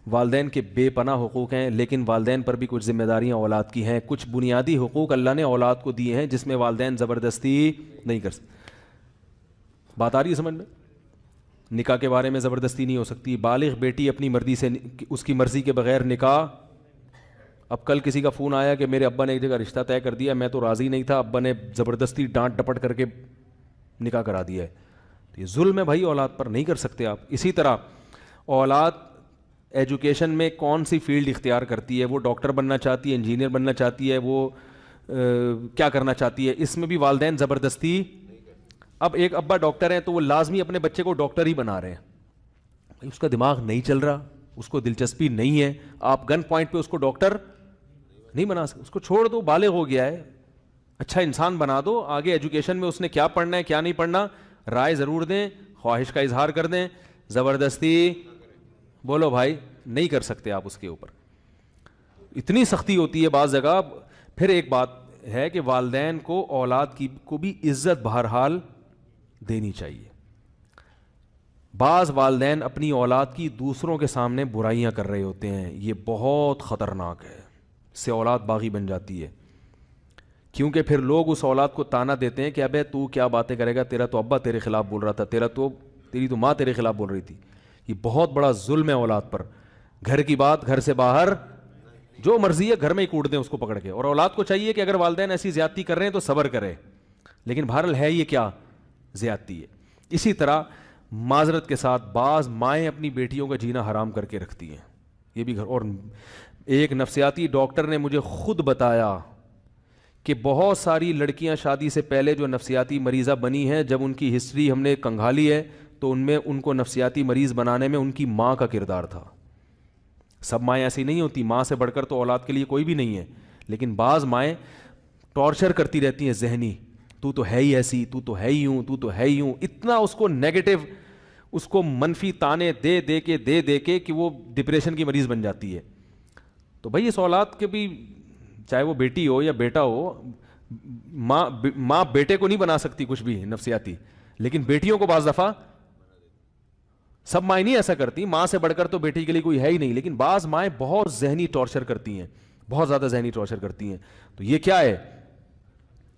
والدین کے بے پناہ حقوق ہیں، لیکن والدین پر بھی کچھ ذمہ داریاں اولاد کی ہیں. کچھ بنیادی حقوق اللہ نے اولاد کو دیے ہیں جس میں والدین زبردستی نہیں کر سکتے. بات آ رہی ہے سمجھ میں؟ نکاح کے بارے میں زبردستی نہیں ہو سکتی. بالغ بیٹی اپنی مرضی سے، اس کی مرضی کے بغیر نکاح. اب کل کسی کا فون آیا کہ میرے ابا نے ایک جگہ رشتہ طے کر دیا، میں تو راضی نہیں تھا، ابا نے زبردستی ڈانٹ ڈپٹ کر کے نکاح کرا دیا ہے. تو یہ ظلم ہے بھائی، اولاد پر نہیں کر سکتے آپ. اسی طرح اولاد ایجوکیشن میں کون سی فیلڈ اختیار کرتی ہے، وہ ڈاکٹر بننا چاہتی ہے، انجینئر بننا چاہتی ہے، وہ کیا کرنا چاہتی ہے، اس میں بھی والدین زبردستی. اب ایک ابا ڈاکٹر ہیں تو وہ لازمی اپنے بچے کو ڈاکٹر ہی بنا رہے ہیں. بھائی اس کا دماغ نہیں چل رہا، اس کو دلچسپی نہیں ہے، آپ گن پوائنٹ پہ اس کو ڈاکٹر نہیں بنا سکتے. اس کو چھوڑ دو، بالغ ہو گیا ہے، اچھا انسان بنا دو. آگے ایجوکیشن میں اس نے کیا پڑھنا ہے کیا نہیں پڑھنا رائے ضرور دیں، خواہش کا اظہار کر دیں. زبردستی بولو بھائی نہیں کر سکتے آپ اس کے اوپر. اتنی سختی ہوتی ہے بعض جگہ. پھر ایک بات ہے کہ والدین کو اولاد کی کو بھی عزت بہرحال دینی چاہیے. بعض والدین اپنی اولاد کی دوسروں کے سامنے برائیاں کر رہے ہوتے ہیں، یہ بہت خطرناک ہے. اس سے اولاد باغی بن جاتی ہے، کیونکہ پھر لوگ اس اولاد کو تانا دیتے ہیں کہ ابے تو کیا باتیں کرے گا، تیرا تو ابا تیرے خلاف بول رہا تھا، تیری تو ماں تیرے خلاف بول رہی تھی. یہ بہت بڑا ظلم ہے اولاد پر. گھر کی بات گھر سے باہر، جو مرضی ہے گھر میں ہی کوٹ دیں اس کو پکڑ کے. اور اولاد کو چاہیے کہ اگر والدین ایسی زیادتی کر رہے ہیں تو صبر کرے، لیکن بہرحال ہے یہ کیا زیادتی ہے. اسی طرح معذرت کے ساتھ بعض مائیں اپنی بیٹیوں کا جینا حرام کر کے رکھتی ہیں، یہ بھی گھر. اور ایک نفسیاتی ڈاکٹر نے مجھے خود بتایا کہ بہت ساری لڑکیاں شادی سے پہلے جو نفسیاتی مریضہ بنی ہیں، جب ان کی ہسٹری ہم نے کنگھالی ہے تو ان میں ان کو نفسیاتی مریض بنانے میں ان کی ماں کا کردار تھا. سب مائیں ایسی نہیں ہوتی، ماں سے بڑھ کر تو اولاد کے لیے کوئی بھی نہیں ہے، لیکن بعض مائیں ٹارچر کرتی رہتی ہیں ذہنی، تو تو ہے ہی ایسی، تو تو ہے ہی ہوں، تو تو ہے ہی ہوں. اتنا اس کو نیگیٹو، اس کو منفی تانے دے دے کے کہ وہ ڈپریشن کی مریض بن جاتی ہے. تو بھائی اس اولاد کے بھی، چاہے وہ بیٹی ہو یا بیٹا ہو، ماں بیٹے کو نہیں بنا سکتی کچھ بھی نفسیاتی، لیکن بیٹیوں کو بعض دفعہ، سب مائیں نہیں ایسا کرتی، ماں سے بڑھ کر تو بیٹی کے لیے کوئی ہے ہی نہیں، لیکن بعض مائیں بہت ذہنی ٹارچر کرتی ہیں، بہت زیادہ ذہنی ٹارچر کرتی ہیں. تو یہ کیا ہے؟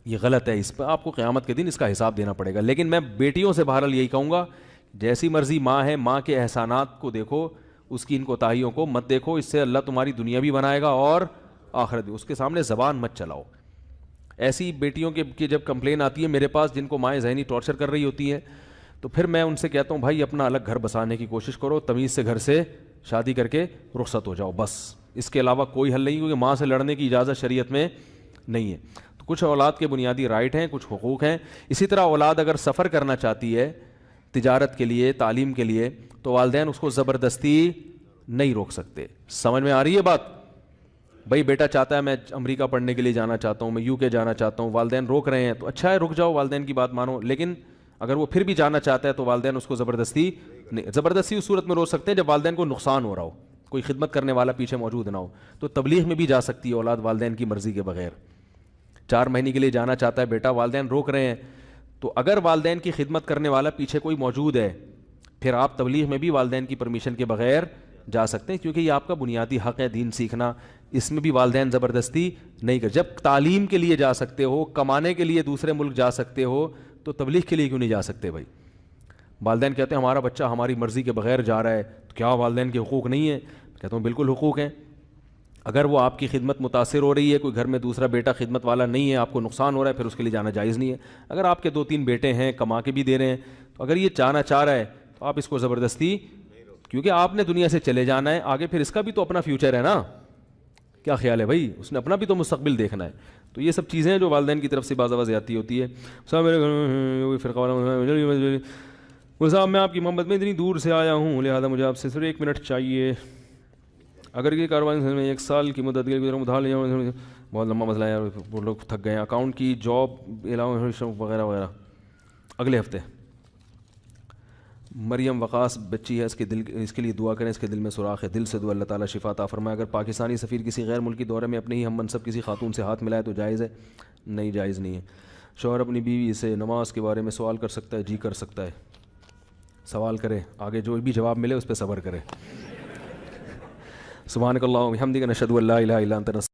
یہ غلط ہے. اس پہ آپ کو قیامت کے دن اس کا حساب دینا پڑے گا. لیکن میں بیٹیوں سے بہرحال یہی کہوں گا، جیسی مرضی ماں ہے، ماں کے احسانات کو دیکھو، اس کی ان کوتاہیوں کو مت دیکھو. اس سے اللہ تمہاری دنیا بھی بنائے گا اور آخرت بھی. اس کے سامنے زبان مت چلاؤ. ایسی بیٹیوں کی جب کمپلین آتی ہے میرے پاس جن کو مائیں ذہنی ٹارچر کر رہی ہوتی ہیں، تو پھر میں ان سے کہتا ہوں بھائی اپنا الگ گھر بسانے کی کوشش کرو، تمیز سے گھر سے شادی کر کے رخصت ہو جاؤ، بس. اس کے علاوہ کوئی حل نہیں، کیونکہ ماں سے لڑنے کی اجازت شریعت میں نہیں ہے. تو کچھ اولاد کے بنیادی رائٹ ہیں، کچھ حقوق ہیں. اسی طرح اولاد اگر سفر کرنا چاہتی ہے تجارت کے لیے، تعلیم کے لیے، تو والدین اس کو زبردستی نہیں روک سکتے. سمجھ میں آ رہی ہے بات؟ بھائی بیٹا چاہتا ہے میں امریکہ پڑھنے کے لیے جانا چاہتا ہوں، میں UK جانا چاہتا ہوں، والدین روک رہے ہیں تو اچھا ہے، رک جاؤ، والدین کی بات مانو. لیکن اگر وہ پھر بھی جانا چاہتا ہے تو والدین اس کو زبردستی نہیں. زبردستی اس صورت میں روک سکتے ہیں جب والدین کو نقصان ہو رہا ہو، کوئی خدمت کرنے والا پیچھے موجود نہ ہو. تو تبلیغ میں بھی جا سکتی ہے اولاد والدین کی مرضی کے بغیر. 4 مہینے کے لیے جانا چاہتا ہے بیٹا، والدین روک رہے ہیں، تو اگر والدین کی خدمت کرنے والا پیچھے کوئی موجود ہے، پھر آپ تبلیغ میں بھی والدین کی پرمیشن کے بغیر جا سکتے ہیں، کیونکہ یہ آپ کا بنیادی حق ہے دین سیکھنا. اس میں بھی والدین زبردستی نہیں کر. جب تعلیم کے لیے جا سکتے ہو، کمانے کے لیے دوسرے ملک جا سکتے ہو، تو تبلیغ کے لیے کیوں نہیں جا سکتے بھائی؟ والدین کہتے ہیں ہمارا بچہ ہماری مرضی کے بغیر جا رہا ہے، تو کیا والدین کے حقوق نہیں ہیں؟ کہتا ہوں بالکل حقوق ہیں. اگر وہ آپ کی خدمت متاثر ہو رہی ہے، کوئی گھر میں دوسرا بیٹا خدمت والا نہیں ہے، آپ کو نقصان ہو رہا ہے، پھر اس کے لیے جانا جائز نہیں ہے. اگر آپ کے 2-3 بیٹے ہیں، کما کے بھی دے رہے ہیں، تو اگر یہ جانا چاہ رہا ہے تو آپ اس کو زبردستی، کیونکہ آپ نے دنیا سے چلے جانا ہے، آگے پھر اس کا بھی تو اپنا فیوچر ہے نا. کیا خیال ہے بھائی؟ اس نے اپنا بھی تو مستقبل دیکھنا ہے. تو یہ سب چیزیں ہیں جو والدین کی طرف سے بعض زیادتی ہوتی ہے. صاحب میرے گھر میں فرقہ والا صاحب، میں آپ کی محبت میں اتنی دور سے آیا ہوں، لہٰذا مجھے آپ سے صرف 1 منٹ چاہیے. اگر یہ کاروبار میں 1 سال کی مدت کے لیے ادھار لیا، بہت لمبا مسئلہ ہے، وہ لوگ تھک گئے ہیں، اکاؤنٹ کی جاب علاوہ وغیرہ وغیرہ. اگلے ہفتے مریم وقاص بچی ہے، اس کے لیے دعا کریں، اس کے دل میں سوراخ ہے، دل سے دعا، اللہ تعالیٰ شفا عطا فرمائے. اگر پاکستانی سفیر کسی غیر ملکی دورے میں اپنے ہی ہم منصب کسی خاتون سے ہاتھ ملائے تو جائز ہے؟ نہیں، جائز نہیں ہے. شوہر اپنی بیوی سے نماز کے بارے میں سوال کر سکتا ہے؟ جی کر سکتا ہے. سوال کرے، آگے جو بھی جواب ملے اس پہ صبر کرے. سبحانک اللہم و بحمدک نشہد ان لا الہ الا انت